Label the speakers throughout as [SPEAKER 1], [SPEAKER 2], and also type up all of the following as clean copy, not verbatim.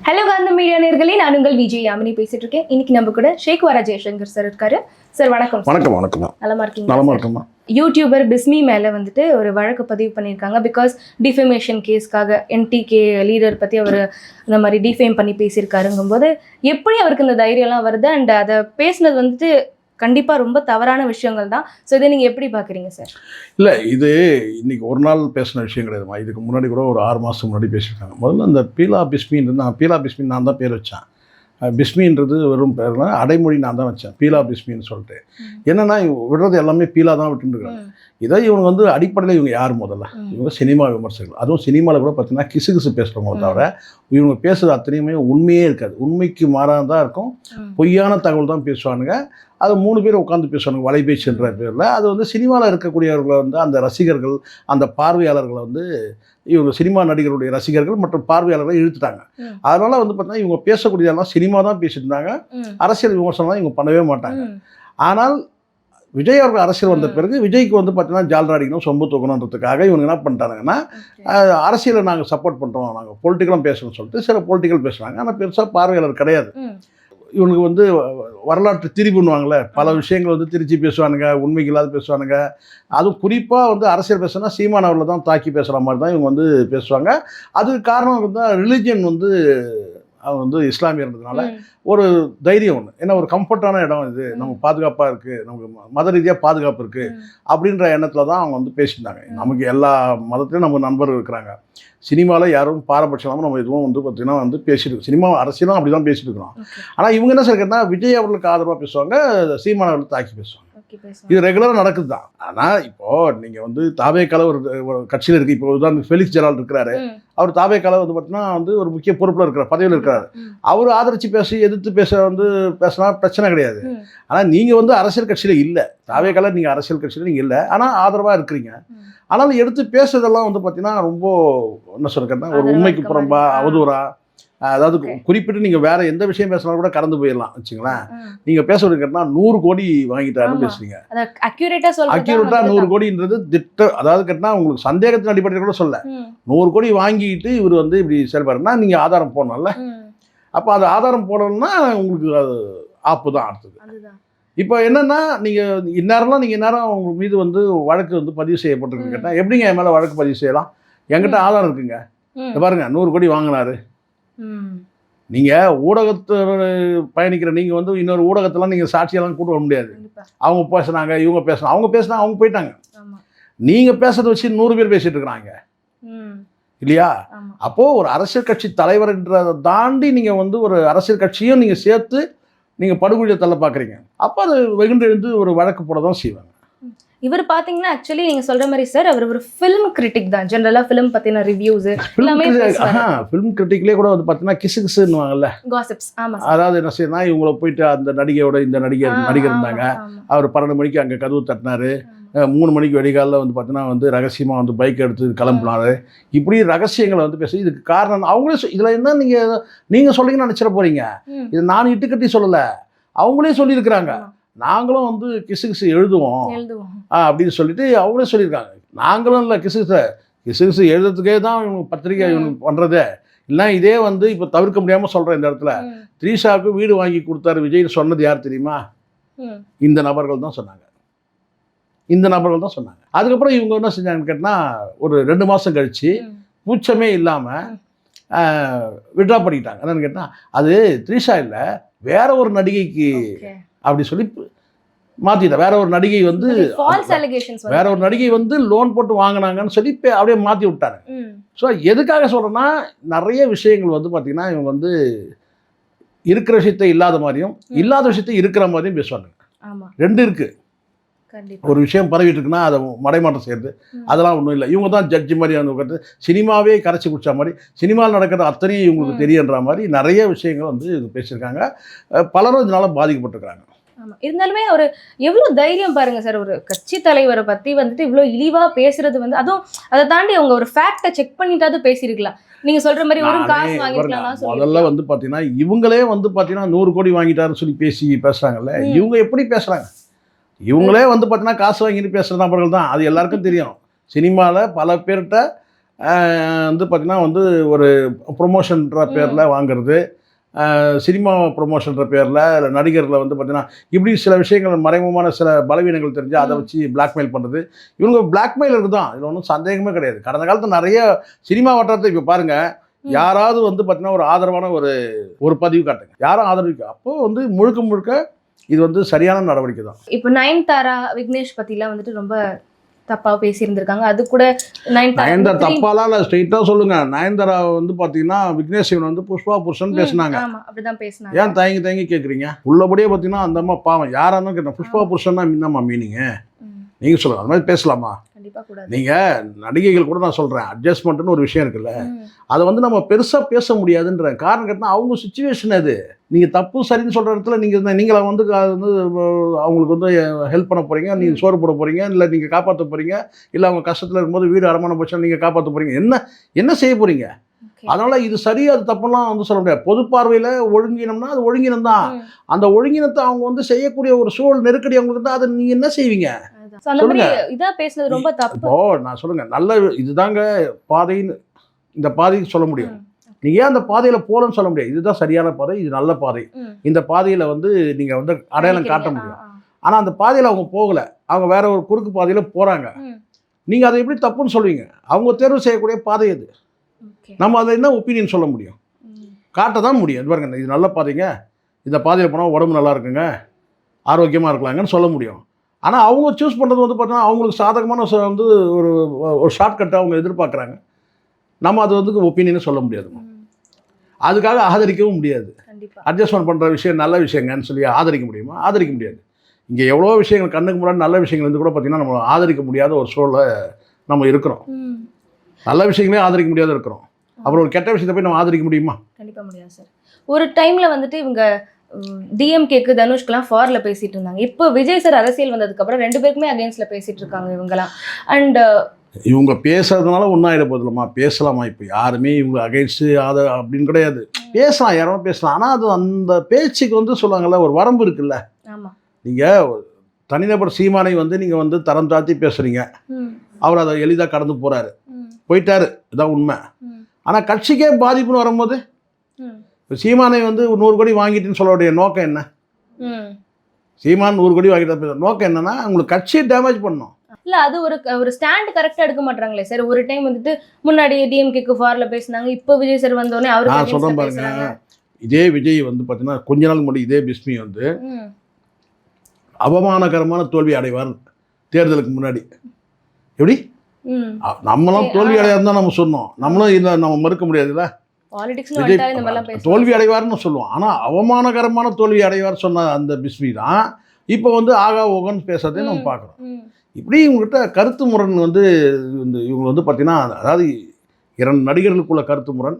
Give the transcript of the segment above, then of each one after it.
[SPEAKER 1] Hello காந்த media நேயர்களே, நான் உங்கள் விஜய் யாமினி பேசிட்டு இருக்கேன். இன்னைக்கு நம்ம கூட ஷேக்வாரா ஜெயசங்கர் சார் இருக்காரு. சார் வணக்கம்.
[SPEAKER 2] வணக்கம். வணக்கம்.
[SPEAKER 1] நலமா இருக்கீங்க?
[SPEAKER 2] நலமா இருக்கமா.
[SPEAKER 1] யூடியூபர் பிஸ்மி மேல வந்துட்டு ஒரு வழக்கு பதிவு பண்ணியிருக்காங்க. பிகாஸ் டிஃபேமேஷன் கேஸ்க்காக என்டிகே லீடர் பத்தி அவர் இந்த மாதிரி டிஃபேம் பண்ணி பேசியிருக்காருங்கும் போது எப்படி அவருக்கு இந்த தைரியம்லாம் வருது? அண்ட் அதை பேசுனது வந்துட்டு கண்டிப்பா ரொம்ப தவறான விஷயங்கள் தான். ஸோ இதை நீங்க எப்படி பாக்குறீங்க சார்?
[SPEAKER 2] இல்லை, இது இன்னைக்கு ஒரு நாள் பேசின விஷயம் கிடையாதுமா. இதுக்கு முன்னாடி கூட ஒரு 6 மாதம் முன்னாடி பேசியிருக்காங்க. முதல்ல இந்த பீலா பிஸ்மின்றது பீலா பிஸ்மின் நான் தான் பேர் வச்சேன். பிஸ்மின்றது வெறும் பேர்னா அடைமொழி நான் தான் வச்சேன், பீலா பிஸ்மின்னு சொல்லிட்டு. என்னென்னா விடுறது எல்லாமே பீலா தான் விட்டுருக்காங்க. இதை இவங்க வந்து அடிப்படையில் இவங்க யார்? முதல்ல இவங்க சினிமா விமர்சகர்கள். அதுவும் சினிமாவில் கூட பார்த்தீங்கன்னா கிசு பேசுகிறவங்கள தவிர இவங்க பேசுகிறது அத்தனையுமே உண்மையே இருக்காது. உண்மைக்கு மாறாக தான் இருக்கும். பொய்யான தகவல் தான் பேசுவானுங்க. அது 3 பேர் உட்காந்து பேசுவானுங்க வலைபேச்சுன்ற பேரில். அது வந்து சினிமாவில் இருக்கக்கூடியவர்களை வந்து அந்த ரசிகர்கள், அந்த பார்வையாளர்களை வந்து இவங்க சினிமா நடிகர்களுடைய ரசிகர்கள் மற்றும் பார்வையாளர்களை இழுத்துட்டாங்க. அதனால் வந்து பார்த்தீங்கன்னா இவங்க பேசக்கூடியதெல்லாம் சினிமா தான் பேசிட்டு இருந்தாங்க. அரசியல் விமர்சனம்லாம் இவங்க பண்ணவே மாட்டாங்க. ஆனால் விஜய் அவர்கள் அரசியல் வந்த பிறகு விஜய்க்கு வந்து பார்த்தீங்கன்னா ஜால்ரா அடிக்கணும், சொம்பு தூக்கணுன்றதுக்காக இவங்க என்ன பண்ணிட்டாங்கன்னா, அரசியலை நாங்கள் சப்போர்ட் பண்ணுறோம், நாங்கள் பொலிட்டிக்கலும் பேசணும்னு சொல்லிட்டு சில பொலிட்டிக்கல் பேசுகிறாங்க. ஆனால் பெருசாக பார்வையாளர் கிடையாது. இவனுக்கு வந்து வரலாற்று திரிபுன்னுவாங்களே, பல விஷயங்கள் வந்து திருச்சி பேசுவானுங்க, உண்மைக்கு இல்லாத பேசுவானுங்க. அதுவும் குறிப்பாக வந்து அரசியல் பேசுனா சீமான் அவர்களை தான் தாக்கி பேசுகிற மாதிரி தான் இவங்க வந்து பேசுவாங்க. அதுக்கு காரணம் வந்து ரிலிஜியன் வந்து அவங்க வந்து இஸ்லாமியர்ன்றதுனால ஒரு தைரியம் ஒன்று. ஏன்னா ஒரு கம்ஃபர்டான இடம் இது, நமக்கு பாதுகாப்பாக இருக்குது, நமக்கு மத ரீதியாக பாதுகாப்பு இருக்குது அப்படின்ற எண்ணத்தில் தான் அவங்க வந்து பேசியிருந்தாங்க. நமக்கு எல்லா மதத்துலையும் நம்ம நண்பர்கள் இருக்கிறாங்க. சினிமாவில் யாரும் பாரபட்சம் இல்லாமல் நம்ம எதுவும் வந்து பார்த்திங்கன்னா வந்து பேசிட்டு சினிமா அரசியலும் அப்படி தான் பேசிட்டு இருக்கிறோம். ஆனால் இவங்க என்ன சொல்லிங்கன்னா விஜய் அவர்களுக்கு ஆதரவாக பேசுவாங்க, சீமான் அவர்களை தாக்கி பேசுவாங்க. இது ரெகுலராக நடக்குது தான். ஆனால் இப்போது நீங்கள் வந்து தாவேக்கால ஒரு கட்சியில் இருக்குது. இப்போ உதாரணத்துக்கு ஃபெலிக்ஸ் ஜெரால்ட் இருக்கிறாரு. அவர் தாவேக்கால வந்து பார்த்தீங்கன்னா வந்து ஒரு முக்கிய பொறுப்பில் இருக்கிற பதவியில் இருக்கிறாரு. அவர் ஆதரித்து பேசி எதிர்த்து பேசினா பிரச்சனை கிடையாது. ஆனால் நீங்கள் வந்து அரசியல் கட்சியில் இல்லை, தாவேக்கால நீங்கள் அரசியல் கட்சியில் நீங்கள் இல்லை, ஆனால் ஆதரவாக இருக்கிறீங்க. ஆனாலும் எடுத்து பேசுறதெல்லாம் வந்து பார்த்தீங்கன்னா ரொம்ப என்ன சொல்கிறேன்னா ஒரு உண்மைக்கு புறம்பா அவதூறா, அதாவது குறிப்பிட்டு நீங்கள் வேற எந்த விஷயம் பேசினாலும் கூட கடந்து போயிடலாம் வச்சுங்களேன். நீங்கள் பேசுறதுன்னா 100 கோடி வாங்கிட்டாருன்னு பேசுறீங்க. அக்யூரேட்டா 100 கோடின்றது திட்டம். அதாவது கேட்டால் உங்களுக்கு சந்தேகத்தின் அடிப்படையில் கூட சொல்ல 100 கோடி வாங்கிட்டு இவர் வந்து இப்படி செயல்படுறா, நீங்கள் ஆதாரம் போடணும்ல. அப்போ அது ஆதாரம் போடணும்னா உங்களுக்கு அது ஆப்பு தான் அடுத்தது. இப்போ என்னென்னா நீங்கள் இந்நேரம்லாம் நீங்கள் இந்நேரம் உங்கள் மீது வந்து வழக்கு வந்து பதிவு செய்யப்பட்டிருக்கு கேட்டால் எப்படிங்க என் மேலே வழக்கு பதிவு செய்யலாம்? என்கிட்ட ஆதாரம் இருக்குங்க. பாருங்க 100 கோடி வாங்கினாரு. நீங்கள் ஊடகத்தை பயணிக்கிற நீங்கள் வந்து இன்னொரு ஊடகத்தெல்லாம் நீங்கள் சாட்சியெல்லாம் கூட்ட முடியாது. அவங்க பேசுனாங்க, இவங்க பேசுனாங்க, அவங்க பேசுனாங்க, அவங்க போயிட்டாங்க. நீங்கள் பேசுறதை வச்சு 100 பேர் பேசிட்டு இருக்கிறாங்க இல்லையா? அப்போது ஒரு அரசியல் கட்சி தலைவர்ன்றதை தாண்டி நீங்கள் வந்து ஒரு அரசியல் கட்சியும் நீங்கள் சேர்த்து நீங்கள் படுகொலியை தள்ள பார்க்குறீங்க. அப்போ அது வெகுண்டு எழுந்து ஒரு வழக்கு போட தான் செய்வாங்க.
[SPEAKER 1] இவர் பார்த்தீங்கன்னா ஆக்சுவலி நீங்கள் சொல்கிற மாதிரி சார், அவர் ஒரு ஃபிலிம் கிரிட்டிக் தான். ஜென்ரலாக ஃபிலிம் பற்றின ரிவ்யூஸு எல்லாமே
[SPEAKER 2] ஃபிலிம் கிரிட்டிக்லேயே கூட வந்து பார்த்தீங்கன்னா கிசுவாங்கல்ல,
[SPEAKER 1] காசிப்ஸ். ஆமாம். அதாவது
[SPEAKER 2] என்ன செய்யணும்னா இவங்கள போயிட்டு அந்த நடிகையோட இந்த நடிகர் இருந்தாங்க, அவர் 12 மணிக்கு அங்கே கதவு தட்டினாரு, 3 மணிக்கு வெடிகாலில் வந்து பார்த்தீங்கன்னா வந்து ரகசியமாக வந்து பைக் எடுத்து கிளம்பினாரு. இப்படி ரகசியங்களை வந்து பேச இதுக்கு காரணம் அவங்களே. இதில் என்ன நீங்கள் சொல்லிங்கன்னு நினச்சிட போகிறீங்க. இது நான் இட்டுக்கட்டி சொல்லலை, அவங்களே சொல்லியிருக்கிறாங்க. நாங்களும் வந்து கிசு எழுதுவோம் அப்படின்னு சொல்லிட்டு அவங்களே சொல்லியிருக்காங்க. நாங்களும் இல்லை கிசு எழுதுறதுக்கே தான் இவங்க பத்திரிகை இவங்க பண்ணுறதே இல்லை. இதே வந்து இப்போ தவிர்க்க முடியாமல் சொல்கிறேன். இந்த இடத்துல த்ரீஷாவுக்கு வீடு வாங்கி கொடுத்தாரு விஜய் சொன்னது யார் தெரியுமா? இந்த நபர்கள் தான் சொன்னாங்க. அதுக்கப்புறம் இவங்க என்ன செஞ்சாங்கன்னு கேட்டால் ஒரு 2 மாதம் கழித்து பூச்சமே இல்லாமல் விட்ரா பண்ணிட்டாங்க. என்னன்னு கேட்டால் அது த்ரீஷா இல்லை, வேற ஒரு நடிகைக்கு அப்படி சொல்லி மாற்றிட்டேன். வேற ஒரு நடிகை வந்து லோன் போட்டு வாங்கினாங்கன்னு சொல்லி அப்படியே மாற்றி விட்டாங்க. ஸோ எதுக்காக சொல்கிறேன்னா நிறைய விஷயங்கள் வந்து பார்த்திங்கன்னா இவங்க வந்து இருக்கிற விஷயத்தை இல்லாத மாதிரியும் இல்லாத விஷயத்தை இருக்கிற மாதிரியும் பேசுவாங்க. 2 இருக்குது. ஒரு விஷயம் பரவிட்டு இருக்குன்னா அதை மடைமாற்றம் செய்யறது அதெல்லாம் ஒன்றும் இல்லை. இவங்க தான் ஜட்ஜி மாதிரி வந்து சினிமாவே கரைச்சி குடிச்ச மாதிரி சினிமாவில் நடக்கிற அத்தனையும் இவங்களுக்கு தெரியுன்ற மாதிரி நிறைய விஷயங்கள் வந்து இது பேசியிருக்காங்க. பலரும் இதனால பாதிக்கப்பட்டிருக்காங்க.
[SPEAKER 1] ஆமாம். இருந்தாலுமே ஒரு எவ்வளோ தைரியம் பாருங்க சார், ஒரு கட்சி தலைவரை பற்றி வந்துட்டு இவ்வளோ இழிவாக பேசுறது வந்து, அதுவும் அதை தாண்டி அவங்க ஒரு ஃபேக்டை செக் பண்ணிட்டாவது பேசியிருக்கலாம். நீங்க சொல்ற மாதிரி ஒரு காசு வாங்கிக்கலாம்.
[SPEAKER 2] முதல்ல வந்து பார்த்தீங்கன்னா இவங்களே வந்து பார்த்தீங்கன்னா 100 கோடி வாங்கிட்டாருன்னு சொல்லி பேசுறாங்கல்ல, இவங்க எப்படி பேசுறாங்க? இவங்களே வந்து பார்த்தீங்கன்னா காசு வாங்கிட்டு பேசுகிற நபர்கள் தான். அது எல்லாருக்கும் தெரியும். சினிமாவில் பல பேர்கிட்ட வந்து பார்த்திங்கன்னா வந்து ஒரு ப்ரொமோஷன்ற பேரில் வாங்குறது, சினிமா ப்ரொமோஷன்ற பேரில் நடிகர்களை வந்து பார்த்திங்கன்னா இப்படி சில விஷயங்கள் மறைமுகமான சில பலவீனங்கள் தெரிஞ்சு அதை வச்சு பிளாக்மெயில் பண்ணுறது. இவங்க பிளாக்மெயிலருக்கு தான், இதில் ஒன்றும் சந்தேகமே கிடையாது. கடந்த காலத்தில் நிறைய சினிமா வட்டாரத்தை இப்போ பாருங்கள், யாராவது வந்து பார்த்தீங்கன்னா ஒரு ஆதரவான ஒரு பதிவு காட்டுங்க, யாரும் ஆதரவிக்க, அப்போ வந்து முழுக்க முழுக்க இது வந்து சரியான நடவடிக்கை தான்.
[SPEAKER 1] இப்போ நயன்தாரா விக்னேஷ் பத்திலாம் வந்துட்டு ரொம்ப தப்பா பேசியிருந்திருக்காங்க. அது கூட
[SPEAKER 2] நயன்தாரா தப்பாலாம் இல்லை, ஸ்ட்ரெயிட்டாக சொல்லுங்க. நயன்தாரா வந்து பார்த்தீங்கன்னா விக்னேஷ் சிவன் வந்து புஷ்பா புருஷன் பேசினாங்க.
[SPEAKER 1] ஆமா அப்படிதான் பேசினாங்க.
[SPEAKER 2] ஏன் தயங்கி கேட்குறீங்க? உள்ளபடியே பார்த்தீங்கன்னா அந்த அம்மா பாவம், யாராக இருந்தாலும் கேட்டேன், புஷ்பா புருஷன்னா என்னம்மா மீனிங்க நீங்கள் சொல்லுங்கள், அது மாதிரி பேசலாமா? நீங்கள் நடிகைகள் கூட நான் சொல்கிறேன், அட்ஜஸ்ட்மெண்ட்னு ஒரு விஷயம் இருக்குல்ல, அதை வந்து நம்ம பெருசாக பேச முடியாதுன்ற காரணம் கேட்டால் அவங்க சுச்சுவேஷன் அது. நீங்கள் தப்பு சரின்னு சொல்கிற இடத்துல நீங்களை வந்து அவங்களுக்கு வந்து ஹெல்ப் பண்ண போகிறீங்க, நீங்கள் சோறு போட போகிறீங்க, இல்லை நீங்கள் காப்பாற்ற போகிறீங்க, இல்லை அவங்க கஷ்டத்தில் இருக்கும்போது வீடு அடமான போச்சா நீங்கள் காப்பாற்ற போகிறீங்க, என்ன செய்ய போகிறீங்க? அதனால் இது சரி அது தப்புலாம் வந்து சொல்ல முடியாது. பொது பார்வையில் ஒழுங்கினம்னா அது ஒழுங்கினம் தான். அந்த ஒழுங்கினத்தை அவங்க வந்து செய்யக்கூடிய ஒரு சூழல் நெருக்கடி அவங்களுக்கு தான், அதை நீங்கள் என்ன செய்வீங்க? சொல்லுங்க.
[SPEAKER 1] இதான் பேசுனது ரொம்ப தப்பு.
[SPEAKER 2] இப்போ நான் சொல்லுங்க, நல்ல இதுதாங்க பாதைன்னு இந்த பாதைக்கு சொல்ல முடியும். நீங்க ஏன் அந்த பாதையில போகலன்னு சொல்ல முடியாது. இதுதான் சரியான பாதை, இது நல்ல பாதை, இந்த பாதையில வந்து நீங்க வந்து அடையாளம் காட்ட முடியும். ஆனா அந்த பாதையில அவங்க போகல, அவங்க வேற ஒரு குறுக்கு பாதையில போறாங்க. நீங்க அதை எப்படி தப்புன்னு சொல்வீங்க? அவங்க தேர்வு செய்யக்கூடிய பாதை அது. நம்ம அதில் என்ன ஒப்பீனியன் சொல்ல முடியும்? காட்ட தான் முடியும். இது பாருங்க, இது நல்ல பாதைங்க, இந்த பாதையில் போனால் உடம்பு நல்லா இருக்குங்க, ஆரோக்கியமாக இருக்கலாங்கன்னு சொல்ல முடியும். ஆனால் அவங்க சூஸ் பண்ணுறது வந்து பார்த்தீங்கன்னா அவங்களுக்கு சாதகமான வந்து ஒரு ஷார்ட்கட்டை அவங்க எதிர்பார்க்குறாங்க. நம்ம அது வந்து ஒப்பீனியனே சொல்ல முடியாது, அதுக்காக ஆதரிக்கவும் முடியாது. அட்ஜஸ்ட்மெண்ட் பண்ணுற விஷயம் நல்ல விஷயங்கன்னு சொல்லி ஆதரிக்க முடியுமா? ஆதரிக்க முடியாது. இங்கே எவ்வளோ விஷயங்கள் கண்ணுக்கு முன்னாடி நல்ல விஷயங்கள் வந்து கூட பார்த்திங்கன்னா நம்ம ஆதரிக்க முடியாத ஒரு சூழலை நம்ம இருக்கிறோம். நல்ல விஷயங்களே ஆதரிக்க முடியாத இருக்கிறோம், அப்புறம் ஒரு கெட்ட விஷயத்தை போய் நம்ம ஆதரிக்க முடியுமா? கண்டிப்பாக முடியாது சார். ஒரு டைமில் வந்துட்டு இவங்க டிஎம்கேக்கு தனுஷ்கெலாம் ஃபாரில் பேசிகிட்டு இருந்தாங்க. இப்போ விஜய் சார் அரசியல் வந்ததுக்கப்புறம் 2 பேருக்குமே அகேன்ஸ்டில் பேசிகிட்டு இருக்காங்க இவங்கலாம். அண்ட் இவங்க பேசுறதுனால ஒன்றும் ஆகிட போதில்லம்மா, பேசலாமா? இப்போ யாருமே இவங்க அகேன்ஸ்டு அப்படின்னு கிடையாது, பேசலாம், யாரும் பேசலாம். ஆனால் அது அந்த பேச்சுக்கு வந்து சொல்லுவாங்கள்ல, ஒரு வரம்பு இருக்குல்ல. ஆமாம். நீங்கள் தனிநபர் சீமானை வந்து நீங்கள் வந்து தரம் தாழ்த்தி பேசுகிறீங்க, அவர் அதை எளிதாக கடந்து போயிட்டாரு, இதான் உண்மை. ஆனால் கட்சிக்கே பாதிப்புன்னு வரும்போது இப்போ சீமானை வந்து 100 கோடி வாங்கிட்டுன்னு சொல்லக்கூடிய நோக்கம் என்ன? சீமான் 100 கோடி வாங்கிட்டு நோக்கம் என்னன்னா உங்களுக்கு கட்சியை டேமேஜ் பண்ணணும். இல்லை, அது ஒரு ஸ்டாண்ட் கரெக்டாக எடுக்க மாட்டாங்களே சார். ஒரு டைம் வந்துட்டு முன்னாடி டிஎம்கேக்கு ஃபாரில் பேசினாங்க, இப்போ விஜய் சார் வந்தோடனே அவர் நான் சொல்கிறேன் பாருங்க. இதே விஜய் வந்து பார்த்தீங்கன்னா கொஞ்ச நாள் முன்னாடி இதே பிஸ்மி வந்து அவமானகரமான தோல்வி அடைவார் தேர்தலுக்கு முன்னாடி. எப்படி நம்மளாம் தோல்வி அடையாதுன்னு தான் நம்ம சொன்னோம், நம்மளும் இதை நம்ம மறுக்க முடியாதுல்ல. தோல்வி அடைவார்னு சொல்லுவோம், ஆனால் அவமானகரமான தோல்வி அடைவார் சொன்ன அந்த பிஸ்மி தான் இப்போ வந்து ஆகா ஓகன்னு பேசுறதே நம்ம பார்க்குறோம். இப்படி இவங்ககிட்ட கருத்து முரண் வந்து இவங்க வந்து பார்த்தீங்கன்னா, அதாவது 2 நடிகர்களுக்குள்ள கருத்து முரண்,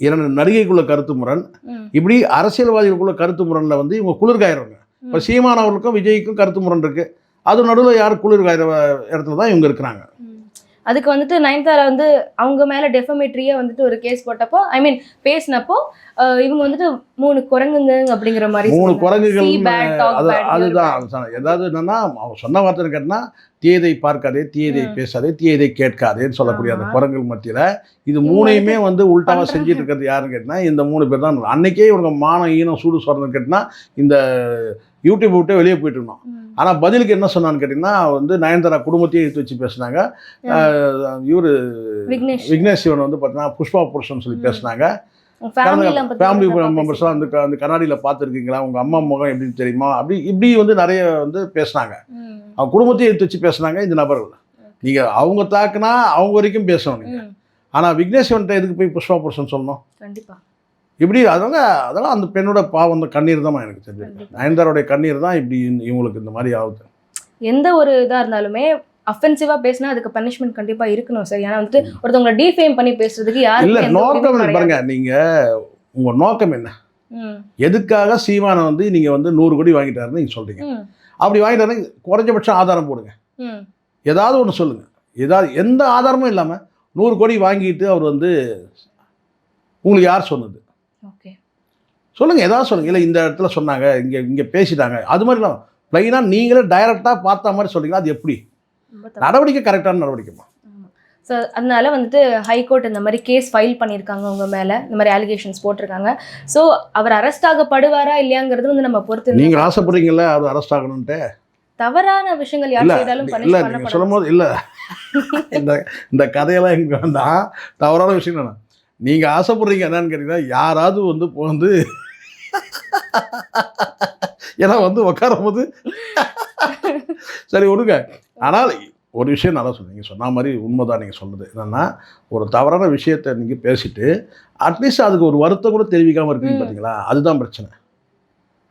[SPEAKER 2] 2 நடிகைக்குள்ள கருத்து முரண், இப்படி அரசியல்வாதிகளுக்குள்ள கருத்து முரணில் வந்து இவங்க குளிர்காயிடுறாங்க. இப்போ சீமான் அவர்களுக்கும் விஜய்க்கும் கருத்து முரண் இருக்குது, அது நடுவில் யார் குளிர்காயிற இடத்துல தான் இவங்க இருக்கிறாங்க. அதுக்கு வந்துட்டு நயன்தாரா வந்து அவங்க மேலே டெஃபமேட்ரியாக வந்துட்டு ஒரு கேஸ் போட்டப்போ, ஐ மீன் பேசினப்போ இவங்க வந்துட்டு 3 குரங்குங்க அப்படிங்கிற மாதிரி 3 குரங்குகள் அதுதான். ஏதாவது என்னன்னா அவங்க சொன்ன வார்த்தை கேட்டினா, தீயதை பார்க்காதே, தீயதை பேசாதே, தீயதை கேட்காதேன்னு சொல்லக்கூடிய அந்த குரங்குகள் மத்தியில் இது 3ஐயுமே வந்து உள்டாவாக செஞ்சுட்டு இருக்கிறது யாருன்னு கேட்டினா இந்த 3 பேர் தான். அன்றைக்கே இவங்க மானம் ஈனம் சூடு சொல்கிறதுன்னு கேட்டினா இந்த யூடியூப் விட்டே வெளியே போயிட்டு இருந்தோம். ஆனால் பதிலுக்கு என்ன சொன்னான்னு கேட்டிங்கன்னா வந்து நயன்தாரா குடும்பத்தையே எடுத்து வச்சு பேசினாங்க. இவர் விக்னேஷ் சிவன் வந்து பார்த்தீங்கன்னா புஷ்பா புருஷன் சொல்லி பேசினாங்க. ஃபேமிலி மெம்பர்ஸ்லாம் வந்து அந்த கண்ணாடியில் பார்த்துருக்கீங்களா, உங்கள் அம்மா முகம் எப்படின்னு தெரியுமா, இப்படி வந்து நிறைய வந்து பேசினாங்க. அவங்க குடும்பத்தையும் எடுத்து வச்சு பேசினாங்க இந்த நபர்கள். நீங்கள் அவங்க தாக்குனா அவங்க வரைக்கும் பேசணும் நீங்கள். ஆனால் விக்னேஷ் சிவன்கிட்ட எதுக்கு போய் புஷ்பா புருஷன் சொல்லணும்? கண்டிப்பாக இப்படி அதெல்லாம் அந்த பெண்ணோட பாவம், அந்த கண்ணீர் தான் எனக்கு தெரிஞ்சது. நயன்தாரோடைய கண்ணீர் தான் இப்படி இவங்களுக்கு இந்த மாதிரி ஆகுது. எந்த ஒரு இதாக இருந்தாலுமே அஃபென்சிவாக பேசினா அதுக்கு பனிஷ்மெண்ட் கண்டிப்பாக இருக்கணும் சார். ஏன்னா வந்துட்டு ஒருத்தவங்களை டீஃபேம் பண்ணி பேசுறதுக்கு யாரும் இல்லை. நோக்கம் பாருங்க, நீங்கள் உங்கள் நோக்கம் என்ன? எதுக்காக சீமானை வந்து நீங்கள் வந்து 100 கோடி வாங்கிட்டாருன்னு நீங்கள் சொல்கிறீங்க? அப்படி வாங்கிட்டாரு குறைஞ்சபட்சம் ஆதாரம் போடுங்க, ஏதாவது ஒன்று சொல்லுங்கள். ஏதாவது எந்த ஆதாரமும் இல்லாமல் 100 கோடி வாங்கிட்டு அவர் வந்து உங்களுக்கு யார் சொன்னது? ஓகே சொல்லுங்கள், ஏதாவது சொல்லுங்கள். இல்லை இந்த இடத்துல சொன்னாங்க, இங்கே பேசிட்டாங்க, அது மாதிரி இல்லாமல் ப்ளைனாக நீங்களே டைரெக்டாக பார்த்த மாதிரி சொல்கிறீங்களா? அது எப்படி நடவடிக்கை? கரெக்டான நடவடிக்கைமா?
[SPEAKER 1] ஸோ அதனால வந்துட்டு ஹைகோர்ட் இந்த மாதிரி கேஸ் ஃபைல் பண்ணியிருக்காங்க உங்க மேல, இந்த மாதிரி அலிகேஷன்ஸ் போட்டிருக்காங்க. ஸோ அவர் அரெஸ்ட் ஆகப்படுவாரா இல்லையாங்கிறது வந்து நம்ம பொறுத்து.
[SPEAKER 2] நீங்கள் ஆசைப்படுறீங்களா அவர் அரெஸ்ட் ஆகணுன்ட்டு?
[SPEAKER 1] தவறான விஷயங்கள் யார் செய்தாலும்
[SPEAKER 2] இல்லை
[SPEAKER 1] பனிஷ்
[SPEAKER 2] நீங்கள்
[SPEAKER 1] பண்ணப்படும்.
[SPEAKER 2] சொல்லும் போது இல்லை இந்த இந்த கதையெல்லாம் எங்கே வேண்டாம். தவறான விஷயம் என்ன, நீங்கள் ஆசைப்படுறீங்க என்னன்னு கேட்டிங்கன்னா யாராவது வந்து இப்போ வந்து ஏன்னா வந்து உட்காரும் போது சரி விடுங்க. ஆனால் ஒரு விஷயம் நல்லா சொன்னீங்க, சொன்ன மாதிரி உண்மைதான் நீங்கள் சொன்னது. என்னென்னா ஒரு தவறான விஷயத்தை நீங்கள் பேசிட்டு அட்லீஸ்ட் அதுக்கு ஒரு வருத்தம் கூட தெரிவிக்காமல் இருக்கீங்க பார்த்தீங்களா, அதுதான் பிரச்சனை.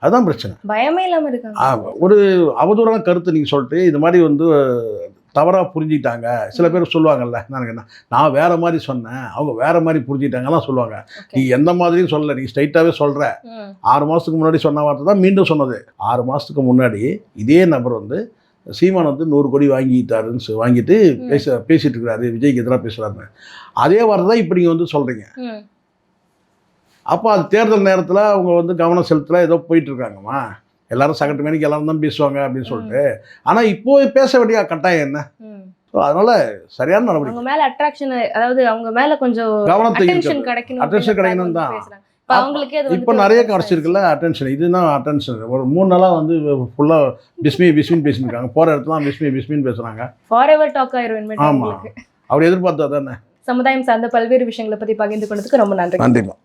[SPEAKER 2] அதுதான் பிரச்சனை.
[SPEAKER 1] பயமே இல்லாம இருக்காங்க.
[SPEAKER 2] ஒரு அவதூறான கருத்து நீங்கள் சொல்லிட்டு இது மாதிரி வந்து தவறாக புரிஞ்சிட்டாங்க. சில பேர் சொல்லுவாங்கல்ல, நான் வேறு மாதிரி சொன்னேன், அவங்க வேறு மாதிரி புரிஞ்சிட்டாங்கலாம் சொல்லுவாங்க. நீ எந்த மாதிரியும் சொல்லலை, நீ ஸ்ட்ரைட்டாகவே சொல்கிற. 6 மாதத்துக்கு முன்னாடி சொன்ன வார்த்தை தான் மீண்டும் சொன்னது. 6 மாதத்துக்கு முன்னாடி இதே நபர் வந்து சீமான் வந்து 100 கோடி வாங்கிட்டாருன்னு வாங்கிட்டு பேசிகிட்டு இருக்கிறாரு, விஜய்க்கு எதிராக பேசுகிறாருன்னு. அதே வார்த்தை தான் இப்போ நீங்கள் வந்து சொல்கிறீங்க. அப்போ அது தேர்தல் நேரத்தில் அவங்க வந்து கவனம் செலுத்தல, ஏதோ போயிட்டுருக்காங்கம்மா, எல்லாரும் சகட்டு மேனிக்கு எல்லாரும் தான் பேசுவாங்க அப்படின்னு சொல்லிட்டு. ஆனால் இப்போ பேச வேண்டிய கட்டாயம் என்ன? ஸோ அதனால சரியான நடவடிக்கை.
[SPEAKER 1] அவங்க மேல அட்ராக்ஷன், அதாவது அவங்க மேல கொஞ்சம்
[SPEAKER 2] கவனத்தை
[SPEAKER 1] அட்டென்ஷன் கிடைக்கணும்
[SPEAKER 2] தான்.
[SPEAKER 1] இப்போ அவங்களுக்கே அது
[SPEAKER 2] இப்போ நிறைய கிடச்சிருக்குல்ல அட்டென்ஷன். இதுதான் அட்டென்ஷன். ஒரு 3 நாளாக வந்து ஃபுல்லாக பிஸ்மின்னு பேசியிருக்காங்க. போகிற இடத்துல பிஸ்மின்னு பேசுகிறாங்க.
[SPEAKER 1] ஃபார் எவர் டாக் ஆயிரும்.
[SPEAKER 2] ஆமாம், அவர் எதிர்பார்த்தா தானே.
[SPEAKER 1] சமுதாயம் சார்ந்த பல்வேறு விஷயங்களை பற்றி பகிர்ந்து கொண்டதுக்கு ரொம்ப நன்றி.
[SPEAKER 2] நன்றிமா.